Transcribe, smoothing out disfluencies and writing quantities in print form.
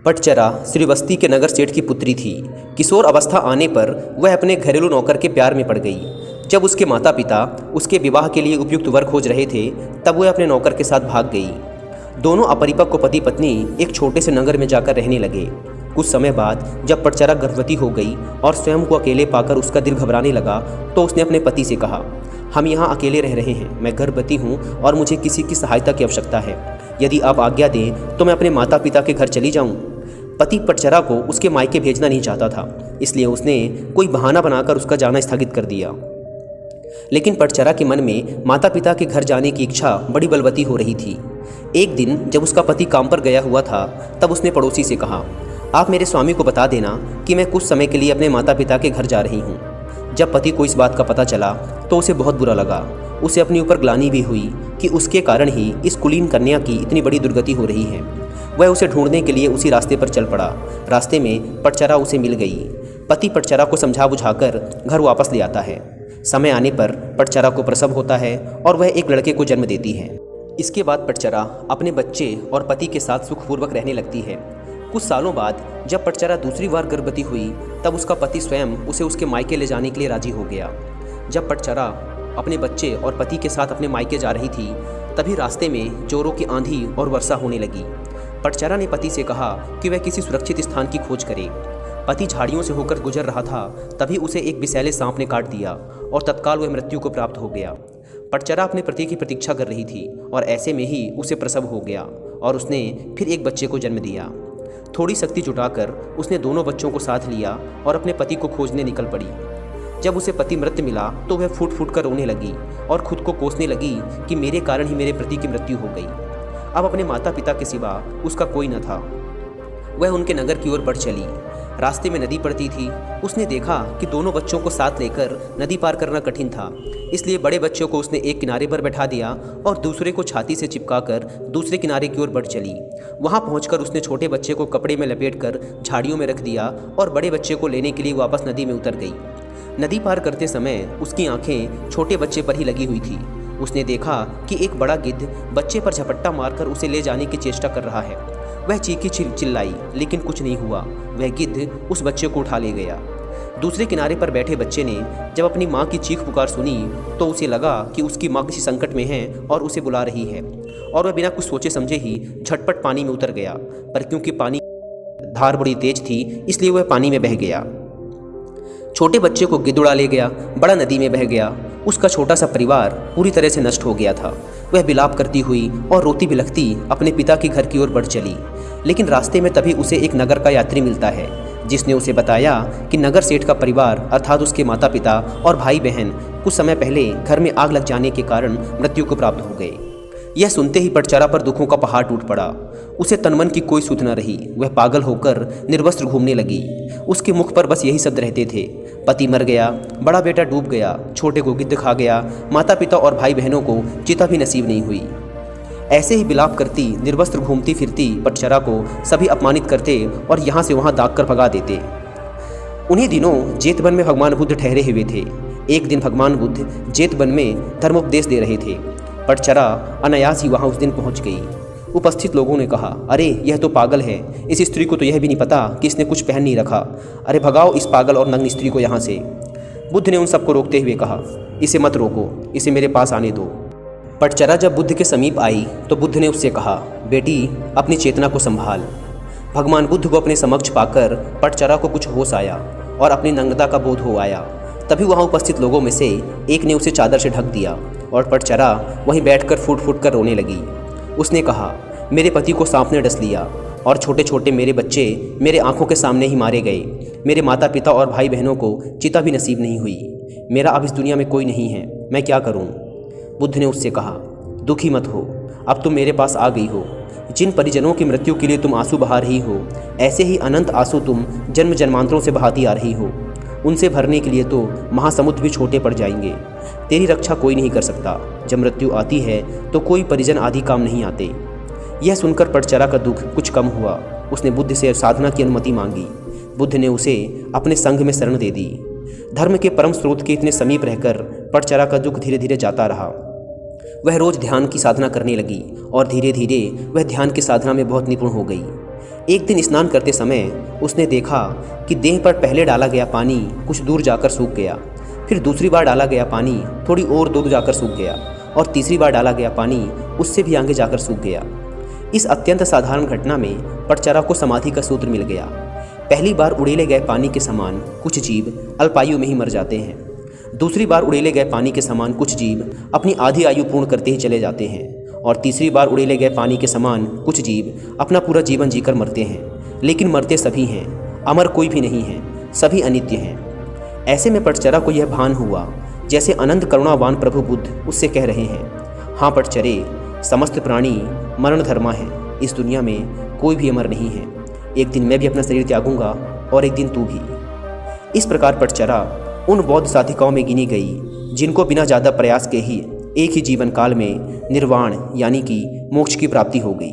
पटचरा श्रीवस्ती के नगर सेठ की पुत्री थी। किशोर अवस्था आने पर वह अपने घरेलू नौकर के प्यार में पड़ गई। जब उसके माता पिता उसके विवाह के लिए उपयुक्त वर खोज रहे थे, तब वह अपने नौकर के साथ भाग गई। दोनों अपरिपक्व पति पत्नी एक छोटे से नगर में जाकर रहने लगे। कुछ समय बाद जब पटचरा गर्भवती हो गई और स्वयं को अकेले पाकर उसका दिल घबराने लगा, तो उसने अपने पति से कहा, हम यहाँ अकेले रह रहे हैं, मैं गर्भवती हूँ और मुझे किसी की सहायता की आवश्यकता है। यदि आप आज्ञा दें तो मैं अपने माता पिता के घर चली जाऊँ। पति पटचरा को उसके मायके भेजना नहीं चाहता था, इसलिए उसने कोई बहाना बनाकर उसका जाना स्थगित कर दिया। लेकिन पटचरा के मन में माता पिता के घर जाने की इच्छा बड़ी बलवती हो रही थी। एक दिन जब उसका पति काम पर गया हुआ था, तब उसने पड़ोसी से कहा, आप मेरे स्वामी को बता देना कि मैं कुछ समय के लिए अपने माता पिता के घर जा रही हूँ। जब पति को इस बात का पता चला तो उसे बहुत बुरा लगा। उसे अपने ऊपर ग्लानि भी हुई कि उसके कारण ही इस कुलीन कन्या की इतनी बड़ी दुर्गति हो रही है। वह उसे ढूंढने के लिए उसी रास्ते पर चल पड़ा। रास्ते में पटचरा उसे मिल गई। पति पटचरा को समझा बुझाकर घर वापस ले आता है। समय आने पर पटचरा को प्रसव होता है और वह एक लड़के को जन्म देती है। इसके बाद पटचरा अपने बच्चे और पति के साथ सुखपूर्वक रहने लगती है। कुछ सालों बाद जब पटचरा दूसरी बार गर्भवती हुई, तब उसका पति स्वयं उसे उसके मायके ले जाने के लिए राजी हो गया। जब पटचरा अपने बच्चे और पति के साथ अपने मायके जा रही थी, तभी रास्ते में जोरों की आंधी और वर्षा होने लगी। पटचरा ने पति से कहा कि वह किसी सुरक्षित स्थान की खोज करे। पति झाड़ियों से होकर गुजर रहा था, तभी उसे एक विषैले सांप ने काट दिया और तत्काल वह मृत्यु को प्राप्त हो गया। पटचरा अपने पति की प्रतीक्षा कर रही थी और ऐसे में ही उसे प्रसव हो गया और उसने फिर एक बच्चे को जन्म दिया। थोड़ी शक्ति जुटाकर उसने दोनों बच्चों को साथ लिया और अपने पति को खोजने निकल पड़ी। जब उसे पति मृत मिला तो वह फूट फूट कर रोने लगी और खुद को कोसने लगी कि मेरे कारण ही मेरे पति की मृत्यु हो गई। अब अपने माता पिता के सिवा उसका कोई न था। वह उनके नगर की ओर बढ़ चली। रास्ते में नदी पड़ती थी। उसने देखा कि दोनों बच्चों को साथ लेकर नदी पार करना कठिन था, इसलिए बड़े बच्चे को उसने एक किनारे पर बैठा दिया और दूसरे को छाती से चिपकाकर दूसरे किनारे की ओर बढ़ चली। वहां पहुंचकर उसने छोटे बच्चे को कपड़े में लपेटकर झाड़ियों में रख दिया और बड़े बच्चे को लेने के लिए वापस नदी में उतर गई। नदी पार करते समय उसकी आंखें छोटे बच्चे पर ही लगी हुई थी। उसने देखा कि एक बड़ा गिद्ध बच्चे पर झपट्टा मारकर उसे ले जाने की चेष्टा कर रहा है। वह चीखी चिल्लाई, लेकिन कुछ नहीं हुआ। वह गिद्ध उस बच्चे को उठा ले गया। दूसरे किनारे पर बैठे बच्चे ने जब अपनी माँ की चीख पुकार सुनी, तो उसे लगा कि उसकी माँ किसी संकट में है और उसे बुला रही है, और वह बिना कुछ सोचे समझे ही झटपट पानी में उतर गया। पर क्योंकि पानी धार बड़ी तेज थी, इसलिए वह पानी में बह गया। छोटे बच्चे को गिद्ध उड़ा ले गया, बड़ा नदी में बह गया। उसका छोटा सा परिवार पूरी तरह से नष्ट हो गया था। वह विलाप करती हुई और रोती बिलखती अपने पिता के घर की ओर बढ़ चली। लेकिन रास्ते में तभी उसे एक नगर का यात्री मिलता है, जिसने उसे बताया कि नगर सेठ का परिवार अर्थात उसके माता पिता और भाई बहन कुछ समय पहले घर में आग लग जाने के कारण मृत्यु को प्राप्त हो गए। यह सुनते ही पटचरा पर दुखों का पहाड़ टूट पड़ा। उसे तनमन की कोई सुध न रही। वह पागल होकर निर्वस्त्र घूमने लगी। उसके मुख पर बस यही शब्द रहते थे, पति मर गया, बड़ा बेटा डूब गया, छोटे को गिद्ध खा गया, माता पिता और भाई बहनों को चिता भी नसीब नहीं हुई। ऐसे ही विलाप करती निर्वस्त्र घूमती फिरती पटचरा को सभी अपमानित करते और यहाँ से वहाँ दाग कर भगा देते। उन्हीं दिनों जेतवन में भगवान बुद्ध ठहरे हुए थे। एक दिन भगवान बुद्ध जेतवन में धर्मोपदेश दे रहे थे। पटचरा अनायास ही वहाँ उस दिन पहुँच गई। उपस्थित लोगों ने कहा, अरे यह तो पागल है, इस स्त्री को तो यह भी नहीं पता कि इसने कुछ पहन नहीं रखा। अरे भगाओ इस पागल और नग्न स्त्री को यहाँ से। बुद्ध ने उन सबको रोकते हुए कहा, इसे मत रोको, इसे मेरे पास आने दो। पटचरा जब बुद्ध के समीप आई तो बुद्ध ने उससे कहा, बेटी अपनी चेतना को संभाल। भगवान बुद्ध को अपने समक्ष पाकर पटचरा को कुछ होश आया और अपनी नग्नता का बोध हो आया। तभी वहाँ उपस्थित लोगों में से एक ने उसे चादर से ढक दिया और पटचरा वहीं बैठकर फूट फूट कर रोने लगी। उसने कहा, मेरे पति को सांप ने डस लिया और छोटे छोटे मेरे बच्चे मेरे आंखों के सामने ही मारे गए। मेरे माता पिता और भाई बहनों को चिता भी नसीब नहीं हुई। मेरा अब इस दुनिया में कोई नहीं है, मैं क्या करूं? बुद्ध ने उससे कहा, दुखी मत हो, अब तुम मेरे पास आ गई हो। जिन परिजनों की मृत्यु के लिए तुम आंसू बहा रही हो, ऐसे ही अनंत आंसू तुम जन्म जन्मांतरों से बहाती आ रही हो। उनसे भरने के लिए तो महासमुद्र भी छोटे पड़ जाएंगे। तेरी रक्षा कोई नहीं कर सकता। जब मृत्यु आती है तो कोई परिजन आदि काम नहीं आते। यह सुनकर पटचरा का दुख कुछ कम हुआ। उसने बुद्ध से साधना की अनुमति मांगी। बुद्ध ने उसे अपने संघ में शरण दे दी। धर्म के परम स्रोत के इतने समीप रहकर पटचरा का दुख धीरे धीरे जाता रहा। वह रोज ध्यान की साधना करने लगी और धीरे धीरे वह ध्यान की साधना में बहुत निपुण हो गई। एक दिन स्नान करते समय उसने देखा कि देह पर पहले डाला गया पानी कुछ दूर जाकर सूख गया, फिर दूसरी बार डाला गया पानी थोड़ी और दूर जाकर सूख गया और तीसरी बार डाला गया पानी उससे भी आगे जाकर सूख गया। इस अत्यंत साधारण घटना में पटचरा को समाधि का सूत्र मिल गया। पहली बार उड़ेले गए पानी के समान कुछ जीव अल्पायु में ही मर जाते हैं। दूसरी बार उड़ेले गए पानी के समान कुछ जीव अपनी आधी आयु पूर्ण करते ही चले जाते हैं और तीसरी बार उड़ेले गए पानी के समान कुछ जीव अपना पूरा जीवन जीकर मरते हैं। लेकिन मरते सभी हैं, अमर कोई भी नहीं है, सभी अनित्य हैं। ऐसे में पटचरा को यह भान हुआ जैसे अनंत करुणावान प्रभु बुद्ध उससे कह रहे हैं, हाँ पटचरे, समस्त प्राणी मरण धर्मा है, इस दुनिया में कोई भी अमर नहीं है। एक दिन मैं भी अपना शरीर त्यागूंगा और एक दिन तू भी। इस प्रकार पटचरा उन बौद्ध साधिकाओं में गिनी गई जिनको बिना ज़्यादा प्रयास के ही एक ही जीवन काल में निर्वाण यानी कि मोक्ष की प्राप्ति हो गई।